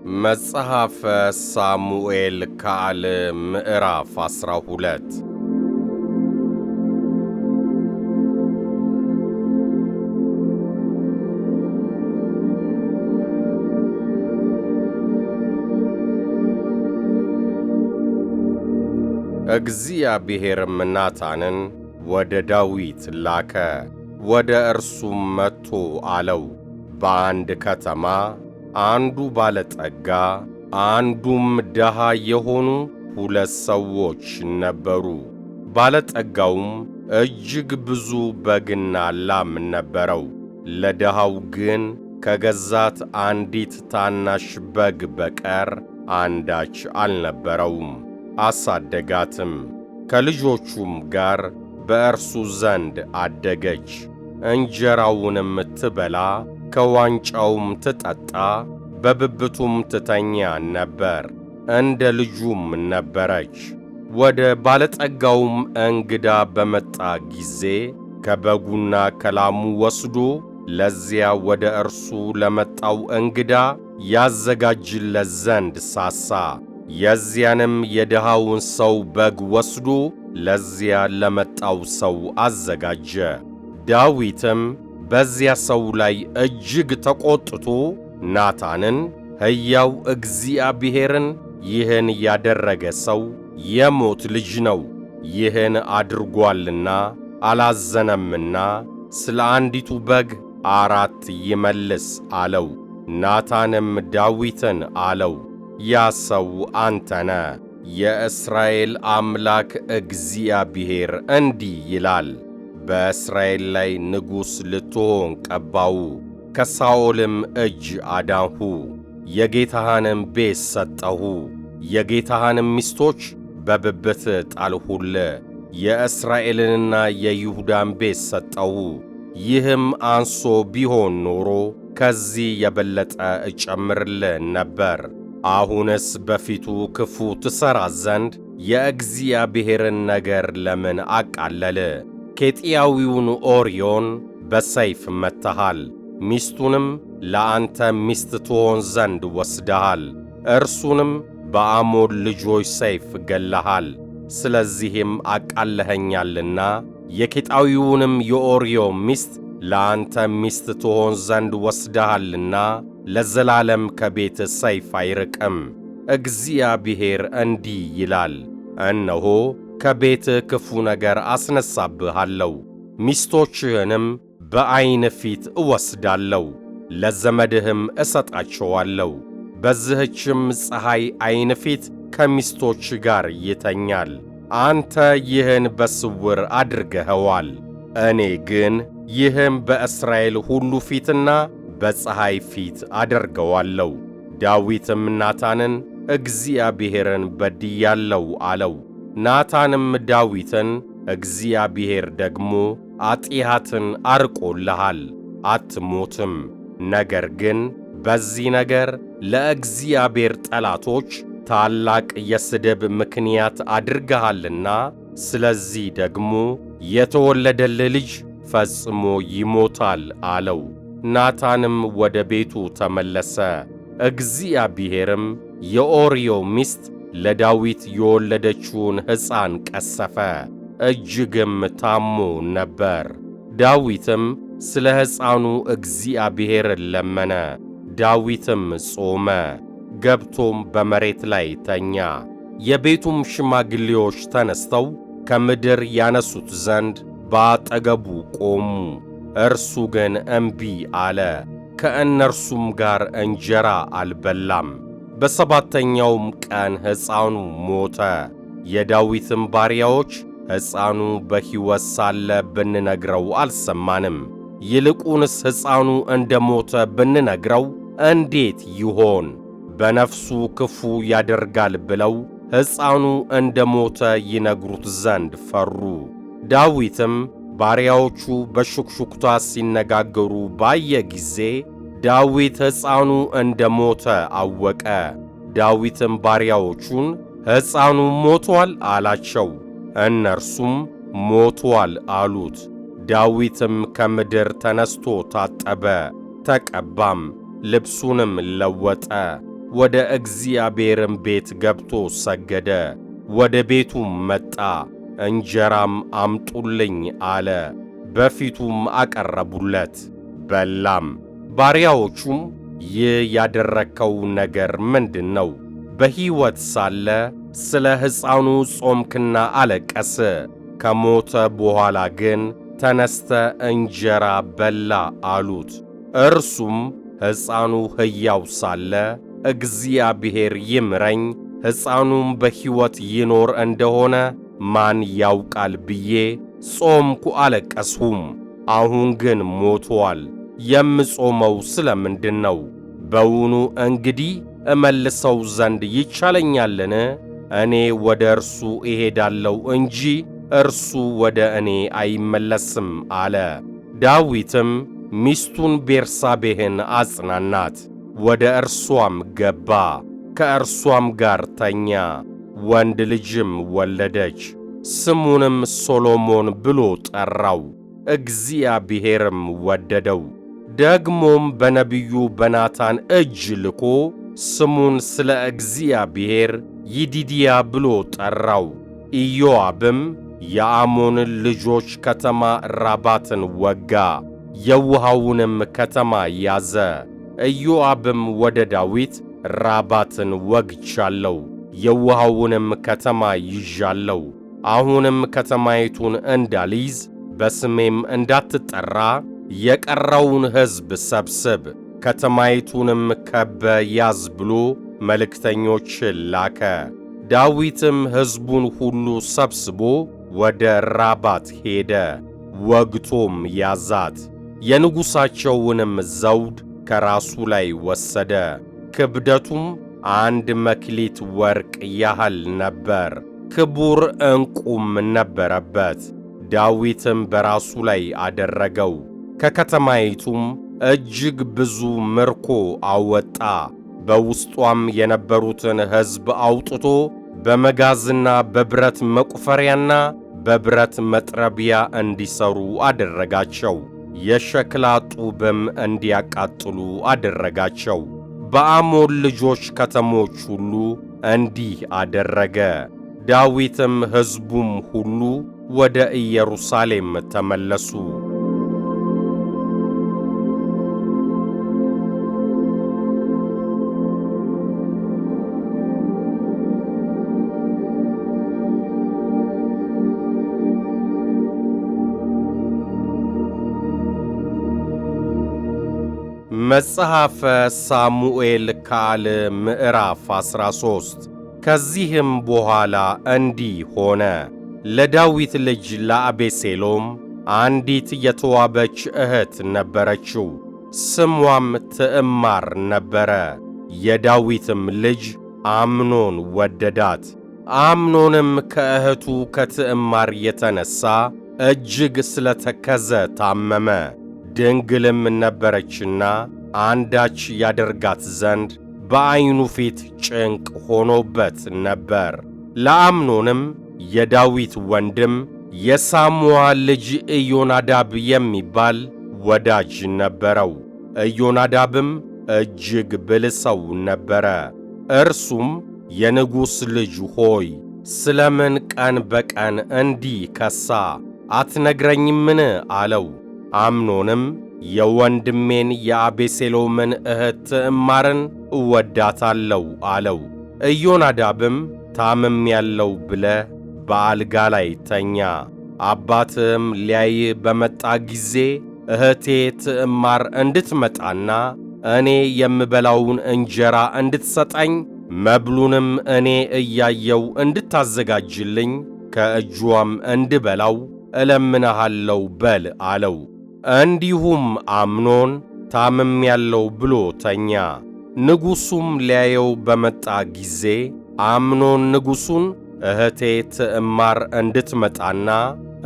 መጽሐፈ ሳሙኤል ካል ምዕራፍ 12 እግዚአብሔርም ናታንን ወደ ዳዊት ላከ። ወደ እርሱም መጥቶ አለው፣ በአንድ ከተማ አንዱ ባለጠጋ አንዱም ድሃ የሆኑ ሁለት ሰዎች ነበሩ። ባለጠጋውም እጅግ ብዙ በግና ላም ነበረው። ለድሃው ግን ከገዛት አንዲት ታናሽ በግ በቀር አንዳች አልነበረውም። አሳደጋትም፣ ከልጆቹም ጋር በእርሱ ዘንድ አደገች። እንጀራውንም ትበላ ከዋንጫውም ትጠጣ በብብቱም ትተኛ ነበር፣ እንደ ልጁም ነበረች። ወደ ባለጠጋውም እንግዳ በመጣ ጊዜ ከበጉና ከላሙ ወስዶ ለዚያ ወደ እርሱ ለመጣው እንግዳ ያዘጋጅለት ዘንድ ሳሳ። የዚያንም የድሃውን ሰው በግ ወስዶ ለዚያ ለመጣው ሰው አዘጋጀ። ዳዊትም በዚያ ሰው ላይ እጅግ ተቈጥቶ ናታንን፣ ሕያው እግዚአብሔርን ይህን ያደረገ ሰው የሞት ልጅ ነው፣ ይህን አድርጓልና አላዘነምና ስለ አንዲቱ በግ 4 ይመልስ አለው። ናታንም ዳዊትን አለው፣ ያ ሰው አንተ ነህ። የእስራኤል አምላክ እግዚአብሔር እንዲህ ይላል፣ በእስራኤል ላይ ንጉሥ ልትሆን ቀባው፣ ከሳኦልም እጅ አዳንሁ፣ የጌታህንም ቤት ሰጠሁ፣ የጌታህንም ሚስቶች በብብት ጣልሁል፣ የእስራኤልንና የይሁዳን ቤት ሰጠሁ። ይህም አንሶ ቢሆን ኖሮ ከዚህ የበለጠ እጨምርልህ ነበር። አሁንስ በፊቱ ክፉ ትሠራ ዘንድ የእግዚአብሔርን ነገር ለምን አቃለል? ኬጢያዊውን ኦርዮን በሰይፍ መትተሃል፣ ሚስቱንም ለአንተ ሚስት ትሆን ዘንድ ወስደሃል፣ እርሱንም በአሞን ልጆች ሰይፍ ገለሃል። ስለዚህም አቃለኸኛልና የኬጢያዊውንም የኦርዮ ሚስት ለአንተ ሚስት ትሆን ዘንድ ወስደሃልና ለዘላለም ከቤት ሰይፍ አይርቅም። እግዚአብሔር እንዲህ ይላል፣ እነሆ ከቤት ክፉ ነገር አስነሳብሃለሁ፣ ሚስቶችህንም በዐይን ፊት እወስዳለሁ፣ ለዘመድህም እሰጣቸዋለሁ። በዚህችም ፀሐይ ዐይን ፊት ከሚስቶች ጋር ይተኛል። አንተ ይህን በስውር አድርገኸዋል፣ እኔ ግን ይህም በእስራኤል ሁሉ ፊትና በፀሐይ ፊት አደርገዋለሁ። ዳዊትም ናታንን እግዚአብሔርን በድያለሁ አለው። ናታንም ዳዊትን እግዚአብሔር ደግሞ ኃጢአትን አርቆልሃል፣ አትሞትም። ነገር ግን በዚህ ነገር ለእግዚአብሔር ጠላቶች ታላቅ የስድብ ምክንያት አድርገሃልና ስለዚህ ደግሞ የተወለደልህ ልጅ ፈጽሞ ይሞታል አለው። ናታንም ወደ ቤቱ ተመለሰ። እግዚአብሔርም የኦርዮ ሚስት ለዳዊት የወለደችውን ሕፃን ቀሰፈ፣ እጅግም ታሞ ነበር። ዳዊትም ስለ ሕፃኑ እግዚአብሔርን ለመነ። ዳዊትም ጾመ፣ ገብቶም በመሬት ላይ ተኛ። የቤቱም ሽማግሌዎች ተነስተው ከምድር ያነሱት ዘንድ በአጠገቡ ቆሙ። እርሱ ግን እምቢ አለ፣ ከእነርሱም ጋር እንጀራ አልበላም። በሰባተኛውም ቀን ሕፃኑ ሞተ። የዳዊትም ባሪያዎች ሕፃኑ በሕይወት ሳለ ብንነግረው አልሰማንም፣ ይልቁንስ ሕፃኑ እንደ ሞተ ብንነግረው እንዴት ይሆን? በነፍሱ ክፉ ያደርጋል ብለው ሕፃኑ እንደ ሞተ ይነግሩት ዘንድ ፈሩ። ዳዊትም ባሪያዎቹ በሹክሹክታ ሲነጋገሩ ባየ ጊዜ ዳዊት ሕፃኑ እንደ ሞተ አወቀ። ዳዊትም ባሪያዎቹን ሕፃኑ ሞቶአል አላቸው። እነርሱም ሞቶአል አሉት። ዳዊትም ከምድር ተነስቶ ታጠበ፣ ተቀባም፣ ልብሱንም ለወጠ። ወደ እግዚአብሔርም ቤት ገብቶ ሰገደ። ወደ ቤቱም መጣ፣ እንጀራም አምጡልኝ አለ። በፊቱም አቀረቡለት፣ በላም። ባሪያዎቹም ይህ ያደረግከው ነገር ምንድን ነው? በሕይወት ሳለ ስለ ሕፃኑ ጾምክና አለቀስ፣ ከሞተ በኋላ ግን ተነስተ እንጀራ በላ አሉት። እርሱም ሕፃኑ ሕያው ሳለ እግዚአብሔር ይምረኝ፣ ሕፃኑም በሕይወት ይኖር እንደሆነ ማን ያውቃል ብዬ ጾምኩ አለቀስሁም። አሁን ግን ሞቶአል። የምጾመው ስለ ምንድን ነው? በውኑ እንግዲህ እመልሰው ዘንድ ይቻለኛልን? እኔ ወደ እርሱ እሄዳለሁ እንጂ እርሱ ወደ እኔ አይመለስም አለ። ዳዊትም ሚስቱን ቤርሳቤህን አጽናናት፣ ወደ እርሷም ገባ፣ ከእርሷም ጋር ተኛ፣ ወንድ ልጅም ወለደች። ስሙንም ሶሎሞን ብሎ ጠራው፣ እግዚአብሔርም ወደደው። ደግሞም በነቢዩ በናታን እጅ ልኮ ስሙን ስለ እግዚአብሔር ይዲድያ ብሎ ጠራው። ኢዮአብም የአሞንን ልጆች ከተማ ራባትን ወጋ፣ የውሃውንም ከተማ ያዘ። ኢዮአብም ወደ ዳዊት ራባትን ወግቻለሁ፣ የውሃውንም ከተማ ይዣለሁ። አሁንም ከተማይቱን እንዳልይዝ በስሜም እንዳትጠራ የቀረውን ሕዝብ ሰብስብ፣ ከተማይቱንም ከበ ያዝ ብሎ መልእክተኞችን ላከ። ዳዊትም ሕዝቡን ሁሉ ሰብስቦ ወደ ራባት ሄደ፣ ወግቶም ያዛት። የንጉሣቸውንም ዘውድ ከራሱ ላይ ወሰደ፣ ክብደቱም 1 መክሊት ወርቅ ያህል ነበር፣ ክቡር ዕንቁም ነበረበት። ዳዊትም በራሱ ላይ አደረገው። ከከተማይቱም እጅግ ብዙ ምርኮ አወጣ። በውስጧም የነበሩትን ሕዝብ አውጥቶ በመጋዝና በብረት መቁፈሪያና በብረት መጥረቢያ እንዲሠሩ አደረጋቸው። የሸክላ ጡብም እንዲያቃጥሉ አደረጋቸው። በአሞን ልጆች ከተሞች ሁሉ እንዲህ አደረገ። ዳዊትም ሕዝቡም ሁሉ ወደ ኢየሩሳሌም ተመለሱ። መጽሐፈ ሳሙኤል ካል ምዕራፍ 13 ከዚህም በኋላ እንዲህ ሆነ። ለዳዊት ልጅ ለአቤሴሎም አንዲት የተዋበች እህት ነበረችው፣ ስሟም ትዕማር ነበረ። የዳዊትም ልጅ አምኖን ወደዳት። አምኖንም ከእህቱ ከትዕማር የተነሣ እጅግ ስለተከዘ ታመመ። ድንግልም ነበረችና አንዳች ያደርጋት ዘንድ በዐይኑ ፊት ጭንቅ ሆኖበት ነበር። ለአምኖንም የዳዊት ወንድም የሳሙዋ ልጅ ኢዮናዳብ የሚባል ወዳጅ ነበረው። ኢዮናዳብም እጅግ ብልህ ሰው ነበረ። እርሱም የንጉሥ ልጅ ሆይ ስለምን ቀን በቀን እንዲህ ከሳ አትነግረኝምን? አለው። አምኖንም የወንድሜን የአቤሴሎምን እህት ትዕማርን እወዳታለሁ አለው። ኢዮናዳብም ታምሜያለሁ ብለህ በአልጋ ላይ ተኛ፣ አባትህም ሊያይህ በመጣ ጊዜ እህቴ ትዕማር እንድትመጣና እኔ የምበላውን እንጀራ እንድትሰጠኝ መብሉንም እኔ እያየው እንድታዘጋጅልኝ ከእጇም እንድበላው እለምንሃለሁ በል አለው። እንዲሁም አምኖን ታምሜያለሁ ብሎ ተኛ። ንጉሡም ሊያየው በመጣ ጊዜ አምኖን ንጉሡን እህቴ ትዕማር እንድትመጣና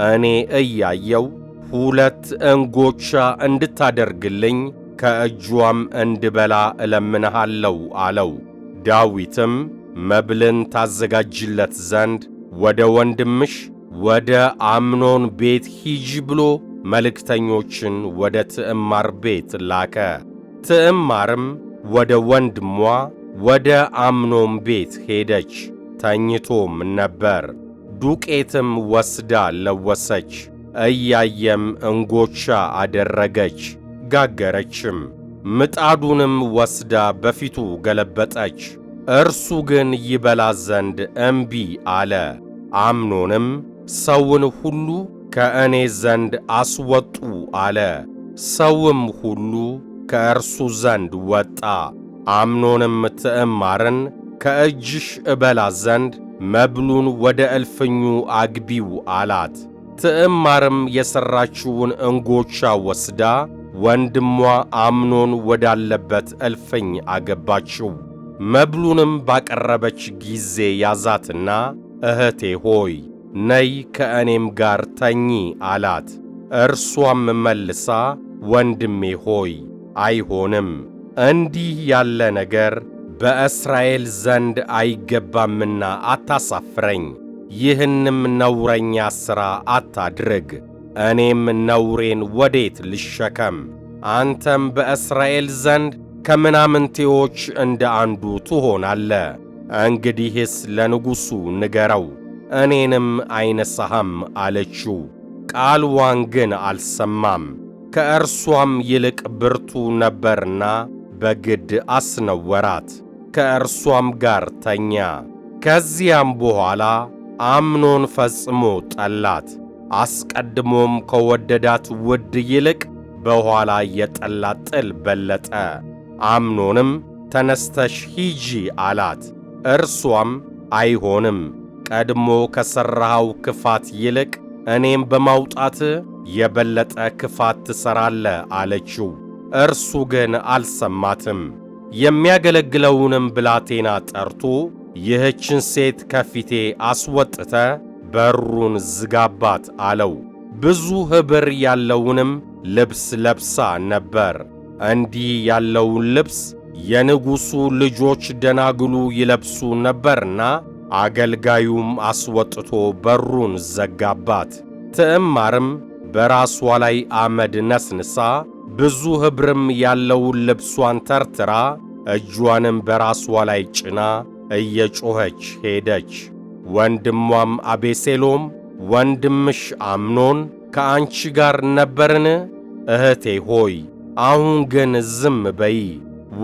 እኔ እያየው 2 እንጎቻ እንድታደርግልኝ ከእጇም እንድበላ እለምንሃለሁ አለው። ዳዊትም መብልን ታዘጋጅለት ዘንድ ወደ ወንድምሽ ወደ አምኖን ቤት ሂጂ ብሎ መልእክተኞችን ወደ ትዕማር ቤት ላከ። ትዕማርም ወደ ወንድሟ ወደ አምኖን ቤት ሄደች፣ ተኝቶም ነበር። ዱቄትም ወስዳ ለወሰች፣ እያየም እንጎቻ አደረገች፣ ጋገረችም። ምጣዱንም ወስዳ በፊቱ ገለበጠች። እርሱ ግን ይበላ ዘንድ እምቢ አለ። አምኖንም ሰውን ሁሉ ከእኔ ዘንድ አስወጡ አለ። ሰውም ሁሉ ከእርሱ ዘንድ ወጣ። አምኖንም ትዕማርን ከእጅሽ እበላ ዘንድ መብሉን ወደ እልፍኙ አግቢው አላት። ትዕማርም የሠራችውን እንጎቻ ወስዳ ወንድሟ አምኖን ወዳለበት እልፍኝ አገባችው። መብሉንም ባቀረበች ጊዜ ያዛትና እህቴ ሆይ ነይ ከእኔም ጋር ተኚ አላት። እርሷም መልሳ ወንድሜ ሆይ አይሆንም፣ እንዲህ ያለ ነገር በእስራኤል ዘንድ አይገባምና አታሳፍረኝ። ይህንም ነውረኛ ሥራ አታድርግ። እኔም ነውሬን ወዴት ልሸከም? አንተም በእስራኤል ዘንድ ከምናምንቴዎች እንደ አንዱ ትሆናለ። እንግዲህስ ለንጉሡ ንገረው፣ እኔንም አይነሳህም አለችው። ቃልዋን ግን አልሰማም። ከእርሷም ይልቅ ብርቱ ነበርና በግድ አስነወራት፣ ከእርሷም ጋር ተኛ። ከዚያም በኋላ አምኖን ፈጽሞ ጠላት። አስቀድሞም ከወደዳት ውድ ይልቅ በኋላ የጠላት ጥል በለጠ። አምኖንም ተነስተሽ ሂጂ አላት። እርሷም አይሆንም፣ ቀድሞ ከሠራኸው ክፋት ይልቅ እኔም በማውጣት የበለጠ ክፋት ትሠራለህ አለችው። እርሱ ግን አልሰማትም። የሚያገለግለውንም ብላቴና ጠርቶ ይህችን ሴት ከፊቴ አስወጥተ በሩን ዝጋባት አለው። ብዙ ኅብር ያለውንም ልብስ ለብሳ ነበር። እንዲህ ያለውን ልብስ የንጉሡ ልጆች ደናግሉ ይለብሱ ነበርና አገልጋዩም አስወጥቶ በሩን ዘጋባት። ትዕማርም በራሷ ላይ አመድ ነስንሳ ብዙ ኅብርም ያለውን ልብሷን ተርትራ እጇንም በራሷ ላይ ጭና እየጮኸች ሄደች። ወንድሟም አቤሴሎም ወንድምሽ አምኖን ከአንቺ ጋር ነበርን? እህቴ ሆይ አሁን ግን ዝም በይ፣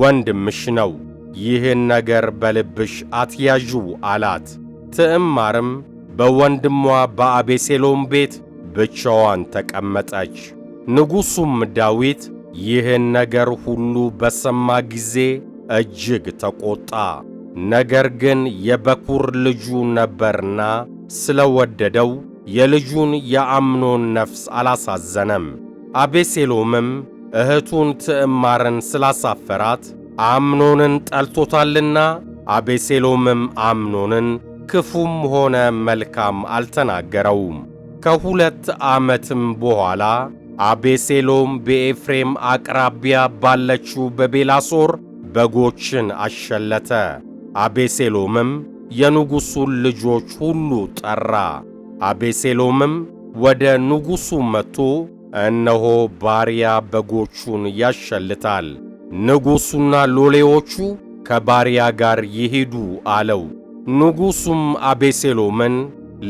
ወንድምሽ ነው። ይህን ነገር በልብሽ አትያዢው አላት። ትዕማርም በወንድሟ በአቤሴሎም ቤት ብቻዋን ተቀመጠች። ንጉሡም ዳዊት ይህን ነገር ሁሉ በሰማ ጊዜ እጅግ ተቈጣ። ነገር ግን የበኩር ልጁ ነበርና ስለወደደው የልጁን የአምኖን ነፍስ አላሳዘነም። አቤሴሎምም እህቱን ትዕማርን ስላሳፈራት አምኖንን ጠልቶታልና፣ አቤሴሎምም አምኖንን ክፉም ሆነ መልካም አልተናገረውም። ከሁለት ዓመትም በኋላ አቤሴሎም በኤፍሬም አቅራቢያ ባለችው በቤላሶር በጎችን አሸለተ። አቤሴሎምም የንጉሡን ልጆች ሁሉ ጠራ። አቤሴሎምም ወደ ንጉሡ መጥቶ እነሆ ባሪያ በጎቹን ያሸልታል፣ ንጉሡና ሎሌዎቹ ከባሪያ ጋር ይሄዱ አለው። ንጉሡም አቤሴሎምን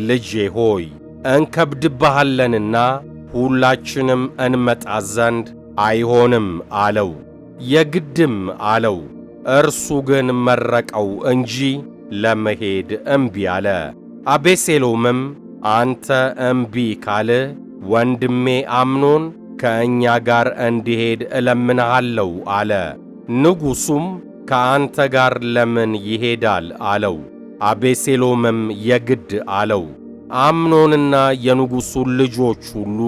ልጄ ሆይ እንከብድብሃለንና ሁላችንም እንመጣ ዘንድ አይሆንም አለው። የግድም አለው። እርሱ ግን መረቀው እንጂ ለመሄድ እምቢ አለ። አቤሴሎምም አንተ እምቢ ካልህ ወንድሜ አምኖን ከእኛ ጋር እንዲሄድ እለምንሃለሁ አለ። ንጉሡም ከአንተ ጋር ለምን ይሄዳል አለው። አቤሴሎምም የግድ አለው። አምኖንና የንጉሡን ልጆች ሁሉ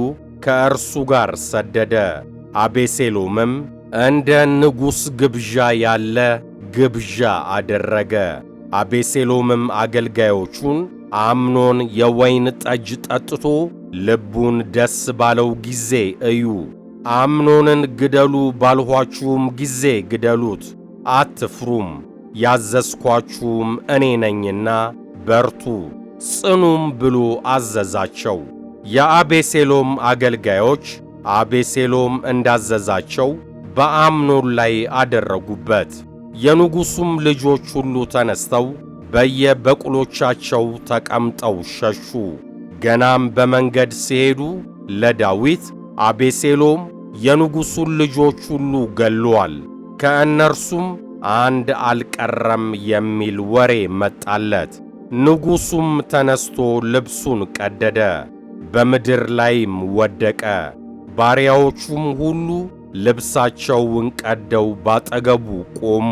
ከእርሱ ጋር ሰደደ። አቤሴሎምም እንደ ንጉሥ ግብዣ ያለ ግብዣ አደረገ። አቤሴሎምም አገልጋዮቹን አምኖን የወይን ጠጅ ጠጥቶ ልቡን ደስ ባለው ጊዜ እዩ፣ አምኖንን ግደሉ ባልኋችሁም ጊዜ ግደሉት፣ አትፍሩም፣ ያዘዝኳችሁም እኔ ነኝና በርቱ ጽኑም ብሎ አዘዛቸው። የአቤሴሎም አገልጋዮች አቤሴሎም እንዳዘዛቸው በአምኖን ላይ አደረጉበት። የንጉሡም ልጆች ሁሉ ተነስተው በየበቅሎቻቸው ተቀምጠው ሸሹ። ገናም በመንገድ ሲሄዱ ለዳዊት አቤሴሎም የንጉሡን ልጆች ሁሉ ገሏል፣ ከእነርሱም አንድ አልቀረም የሚል ወሬ መጣለት። ንጉሡም ተነስቶ ልብሱን ቀደደ፣ በምድር ላይም ወደቀ። ባሪያዎቹም ሁሉ ልብሳቸውን ቀደው ባጠገቡ ቆሙ።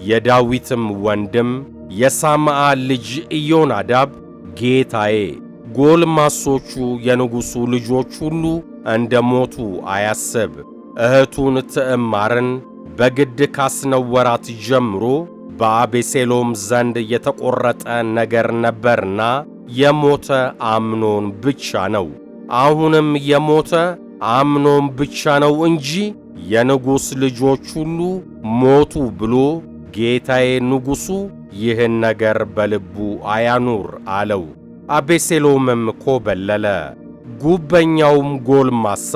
የዳዊትም ወንድም የሳምዓ ልጅ ኢዮናዳብ ጌታዬ፣ ጎልማሶቹ የንጉሡ ልጆች ሁሉ እንደ ሞቱ አያስብ፣ እህቱን ትዕማርን በግድ ካስነወራት ጀምሮ በአቤሴሎም ዘንድ የተቈረጠ ነገር ነበርና የሞተ አምኖን ብቻ ነው። አሁንም የሞተ አምኖን ብቻ ነው እንጂ የንጉሥ ልጆች ሁሉ ሞቱ ብሎ ጌታዬ ንጉሡ ይህን ነገር በልቡ አያኑር አለው። አቤሴሎምም ኮበለለ። ጉበኛውም ጎልማሳ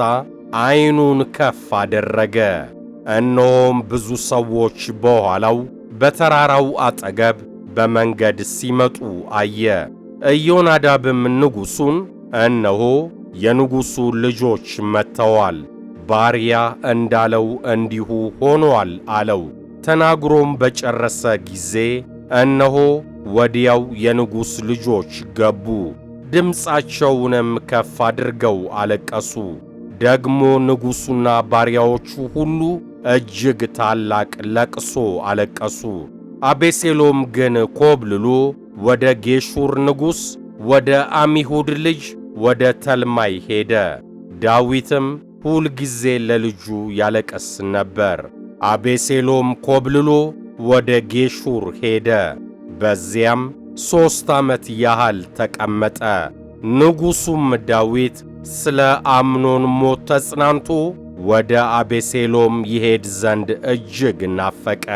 ዐይኑን ከፍ አደረገ፣ እነሆም ብዙ ሰዎች በኋላው በተራራው አጠገብ በመንገድ ሲመጡ አየ። ኢዮናዳብም ንጉሡን እነሆ የንጉሡ ልጆች መጥተዋል፣ ባሪያ እንዳለው እንዲሁ ሆኖአል አለው። ተናግሮም በጨረሰ ጊዜ እነሆ ወዲያው የንጉሥ ልጆች ገቡ፣ ድምፃቸውንም ከፍ አድርገው አለቀሱ። ደግሞ ንጉሡና ባሪያዎቹ ሁሉ እጅግ ታላቅ ለቅሶ አለቀሱ። አቤሴሎም ግን ኮብልሎ ወደ ጌሹር ንጉሥ ወደ ዓሚሁድ ልጅ ወደ ተልማይ ሄደ። ዳዊትም ሁል ጊዜ ለልጁ ያለቅስ ነበር። አቤሴሎም ኮብልሎ ወደ ጌሹር ሄደ። በዚያም 3 ዓመት ያህል ተቀመጠ። ንጉሡም ዳዊት ስለ አምኖን ሞት ተጽናንቶ ወደ አቤሴሎም ይሄድ ዘንድ እጅግ ናፈቀ።